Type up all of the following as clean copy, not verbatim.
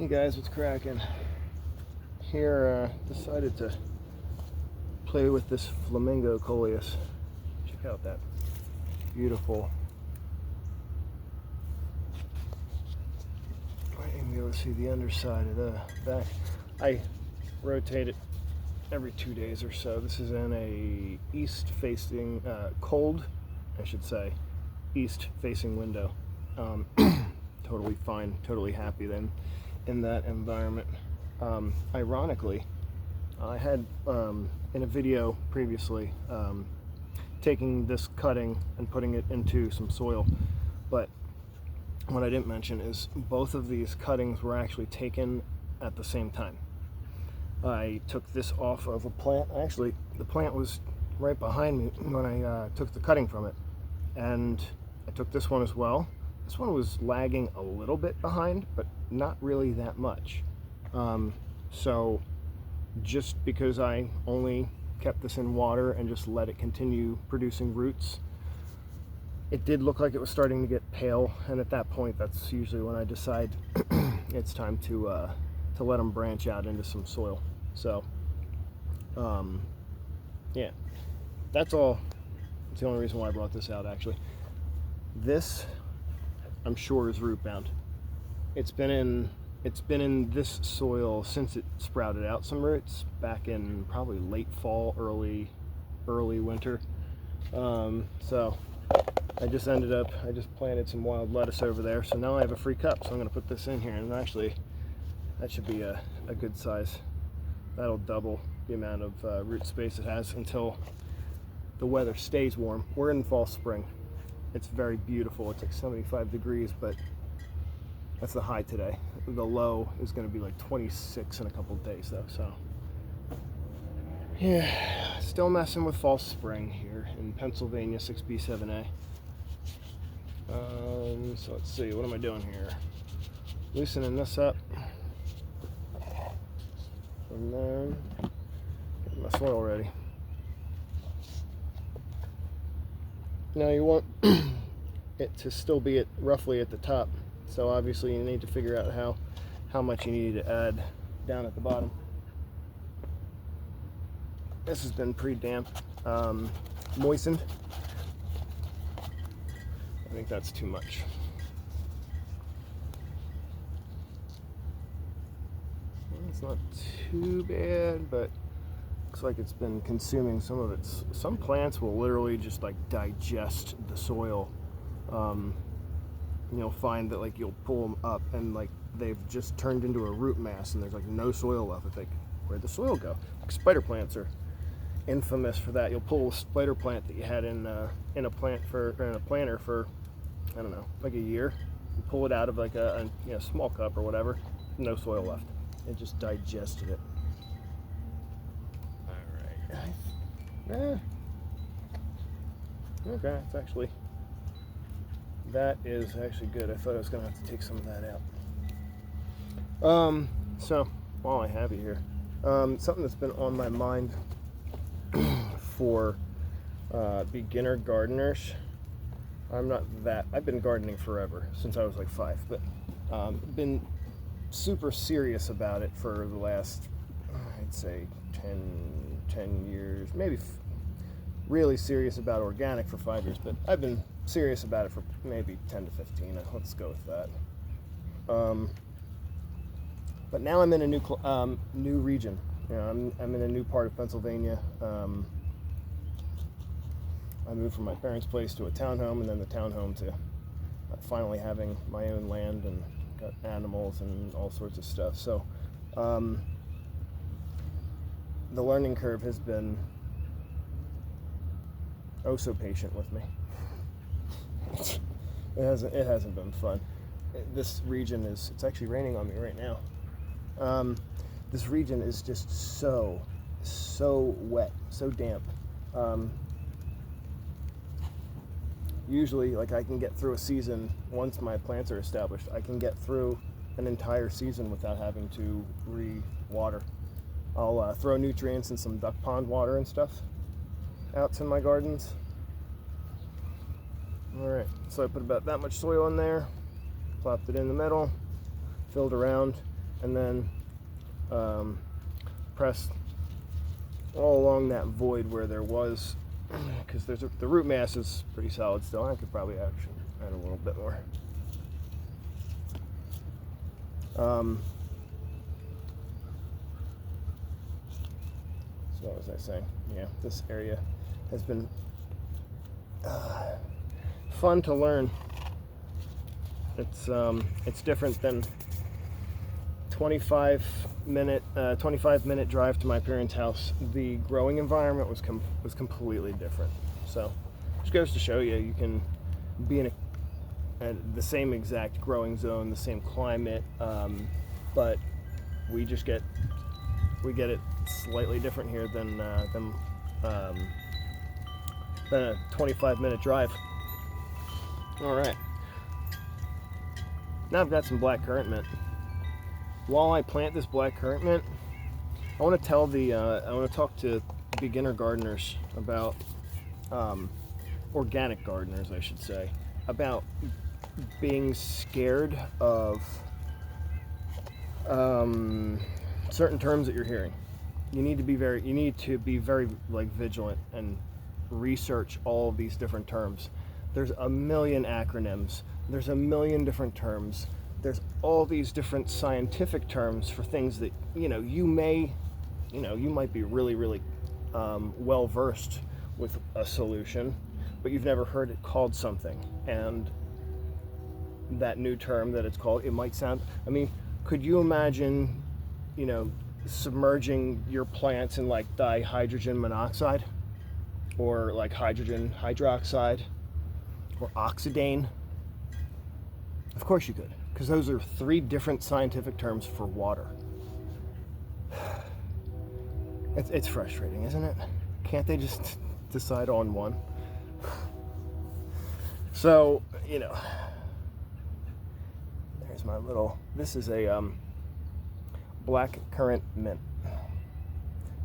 Hey guys, what's cracking? Here, decided to play with this Flamingo Coleus. Check out that beautiful. Might even be able to see the underside of the back. I rotate it every 2 days or so. This is in a east-facing, cold, I should say, east-facing window. Totally fine, totally happy then in that environment. Ironically, I had in a video previously taking this cutting and putting it into some soil, but what I didn't mention is both of these cuttings were actually taken at the same time. I took this off of a plant. Actually, the plant was right behind me when I took the cutting from it, and I took this one as well. This one was lagging a little bit behind, but not really that much. So just because I only kept this in water and just let it continue producing roots, it did look like it was starting to get pale, and at that point that's usually when I decide it's time to let them branch out into some soil. So yeah, that's all. That's the only reason why I brought this out, actually. This, I'm sure, is root bound. It's been in this soil since it sprouted out some roots back in probably late fall, early winter. So I just planted some wild lettuce over there, so now I have a free cup, so I'm going to put this in here, and actually that should be a good size. That'll double the amount of root space it has until the weather stays warm. We're in fall spring. It's very beautiful. It's like 75 degrees, but that's the high today. The low is going to be like 26 in a couple of days though, so yeah, still messing with fall spring here in Pennsylvania, 6B7A. So let's see, what am I doing here? Loosening this up, and then getting my soil ready. Now you want it to still be roughly at the top, so obviously you need to figure out how much you need to add down at the bottom. This has been pretty damp, moistened. I think that's too much. It's not too bad, but looks like it's been consuming some of its. Some plants will literally just like digest the soil. You'll find that like you'll pull them up and like they've just turned into a root mass and there's like no soil left. It's like, where'd the soil go? Like spider plants are infamous for that. You'll pull a spider plant that you had in a planter for, I don't know, like a year. You pull it out of like a small cup or whatever, no soil left. It just digested it. Alright. Okay, that is actually good. I thought I was going to have to take some of that out. So, while I have you here, something that's been on my mind for beginner gardeners. I've been gardening forever, since I was like 5, but been super serious about it for the last, I'd say 10 years, maybe really serious about organic for 5 years, but I've been serious about it for maybe 10 to 15. Let's go with that. But now I'm in a new region. I'm in a new part of Pennsylvania. I moved from my parents' place to a townhome, and then the townhome to finally having my own land and got animals and all sorts of stuff. So the learning curve has been oh so patient with me. It hasn't been fun. This region it's actually raining on me right now. This region is just so wet, so damp. Usually, like, I can get through a season once my plants are established. I can get through an entire season without having to re-water. I'll throw nutrients and some duck pond water and stuff out to my gardens. Alright, so I put about that much soil in there, plopped it in the middle, filled around. and then press all along that void where there was, because the root mass is pretty solid still. I could probably actually add a little bit more. So what was I saying? Yeah, this area has been fun to learn. It's different than 25 minute drive to my parents' house. The growing environment was completely different. So just goes to show you, you can be in the same exact growing zone, the same climate, but we get it slightly different here than a 25-minute drive. All right. Now I've got some black currant mint. While I plant this black currant mint, I want to talk to beginner gardeners about, organic gardeners, I should say, about being scared of certain terms that you're hearing. You need to be very like vigilant and research all of these different terms. There's a million acronyms. There's a million different terms. There's all these different scientific terms for things that, you might be really, really well versed with a solution, but you've never heard it called something. And that new term that it's called, it might sound, could you imagine, submerging your plants in like dihydrogen monoxide, or like hydrogen hydroxide, or oxidane? Of course you could, because those are 3 different scientific terms for water. It's frustrating, isn't it? Can't they just decide on one? So, there's my little, this is a black currant mint.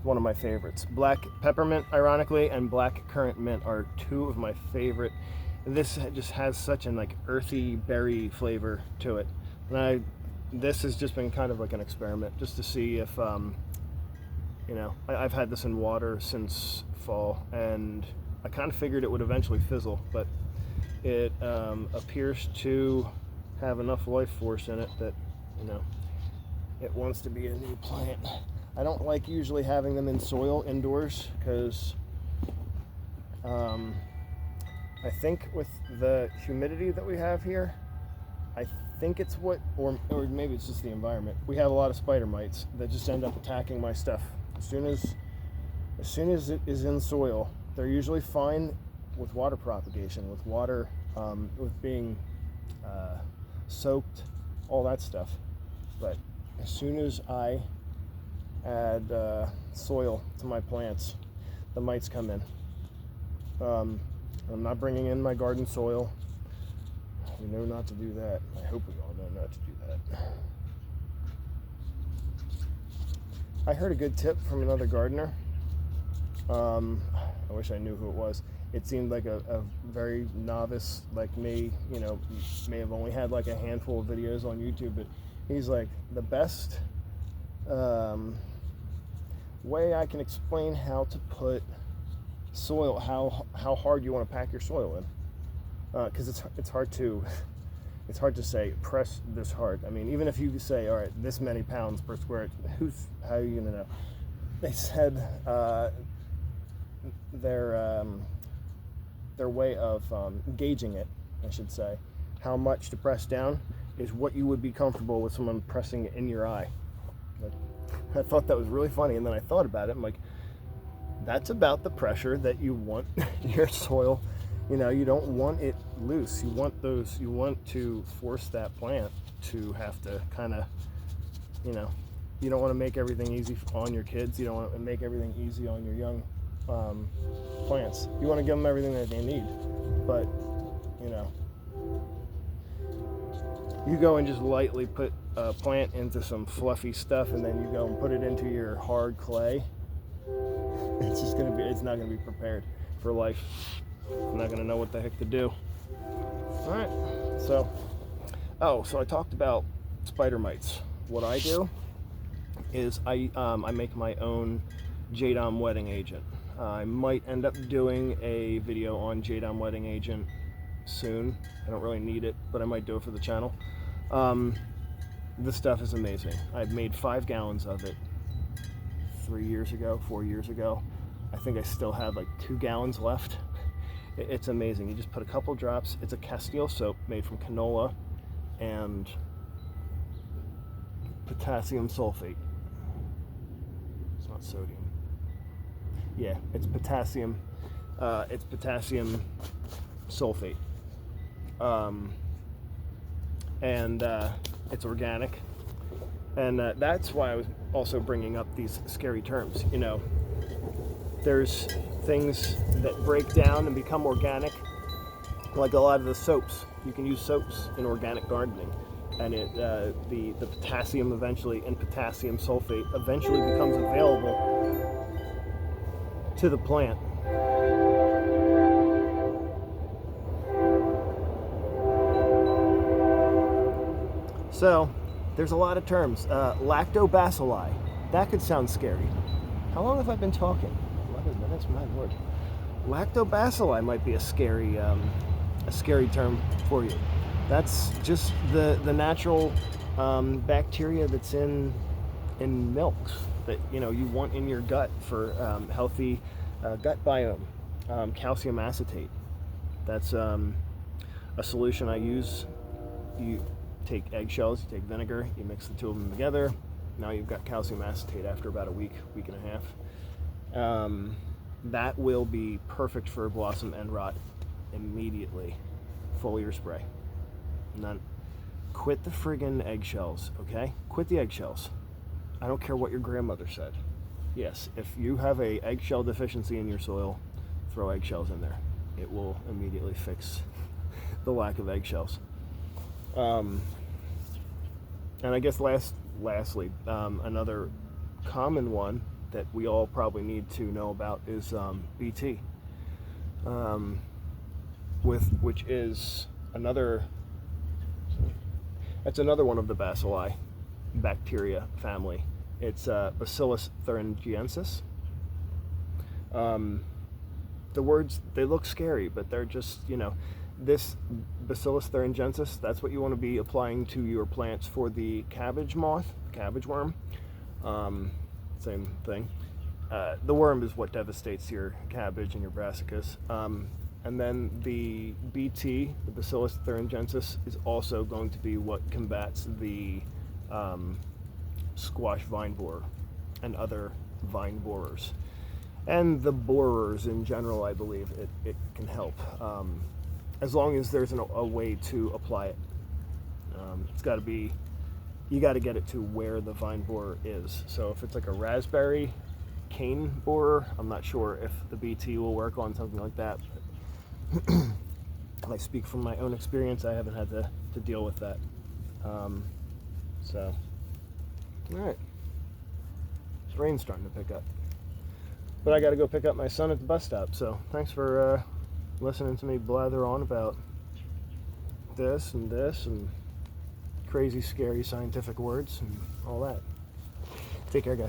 One of my favorites. Black peppermint, ironically, and black currant mint are 2 of my favorite. This just has such an earthy berry flavor to it. And this has just been kind of like an experiment, just to see if, I've had this in water since fall, and I kind of figured it would eventually fizzle, but it appears to have enough life force in it that, it wants to be a new plant. I don't like usually having them in soil indoors, because I think with the humidity that we have here, I think it's or maybe it's just the environment. We have a lot of spider mites that just end up attacking my stuff. As soon as it is in soil, they're usually fine with water propagation, with water, with being soaked, all that stuff. But as soon as I add soil to my plants, the mites come in. I'm not bringing in my garden soil. We know not to do that. I hope we all know not to do that. I heard a good tip from another gardener. I wish I knew who it was. It seemed like a very novice like me, may have only had like a handful of videos on YouTube, but he's like, the best way I can explain how to put soil, how hard you want to pack your soil in, because it's hard to say press this hard. Even if you say, all right, this many pounds per square, how are you gonna know? They said their way of gauging it, I should say, how much to press down, is what you would be comfortable with someone pressing it in your eye. I thought that was really funny, and then I thought about it. I'm like, that's about the pressure that you want your soil. You don't want it loose. You want to force that plant to have to kind of, you don't want to make everything easy on your kids. You don't want to make everything easy on your young plants. You want to give them everything that they need, but you go and just lightly put a plant into some fluffy stuff, and then you go and put it into your hard clay. It's not gonna be prepared for life. I'm not gonna know what the heck to do. All right, so I talked about spider mites. what I do is I make my own JDOM wetting agent. I might end up doing a video on JDOM wetting agent soon. I don't really need it, but I might do it for the channel. This stuff is amazing. I've made 5 gallons of it 4 years ago. I think I still have like 2 gallons left. It's amazing. You just put a couple drops. It's a Castile soap made from canola and potassium sulfate. It's not sodium. Yeah, it's potassium. It's potassium sulfate. It's organic. And that's why I was also bringing up these scary terms. You know, there's things that break down and become organic, like a lot of the soaps. You can use soaps in organic gardening, and the potassium eventually and potassium sulfate eventually becomes available to the plant. So there's a lot of terms. Lactobacilli. That could sound scary. How long have I been talking? 11 minutes, my lord. Lactobacilli might be a scary term for you. That's just the natural bacteria that's in milks that you want in your gut for healthy gut biome. Calcium acetate. That's a solution I use. You take eggshells, you take vinegar, you mix the two of them together. Now you've got calcium acetate after about a week and a half. That will be perfect for blossom end rot immediately. Foliar spray. And then quit the friggin' eggshells, okay? Quit the eggshells. I don't care what your grandmother said. Yes, if you have a eggshell deficiency in your soil, throw eggshells in there. It will immediately fix the lack of eggshells. And I guess lastly, another common one that we all probably need to know about is BT, which is another one of the bacilli bacteria family. It's Bacillus thuringiensis. The words, they look scary, but they're just, this Bacillus thuringiensis, that's what you want to be applying to your plants for the cabbage moth, cabbage worm. Same thing. The worm is what devastates your cabbage and your brassicas. And then the BT, the Bacillus thuringiensis, is also going to be what combats the squash vine borer and other vine borers. And the borers in general, I believe it can help. As long as there's a way to apply it. It's got to be, you got to get it to where the vine borer is. So if it's like a raspberry cane borer, I'm not sure if the BT will work on something like that. I speak from my own experience. I haven't had to deal with that. So, all right. This rain's starting to pick up. But I got to go pick up my son at the bus stop. So thanks for listening to me blather on about this and crazy, scary scientific words and all that. Take care, guys.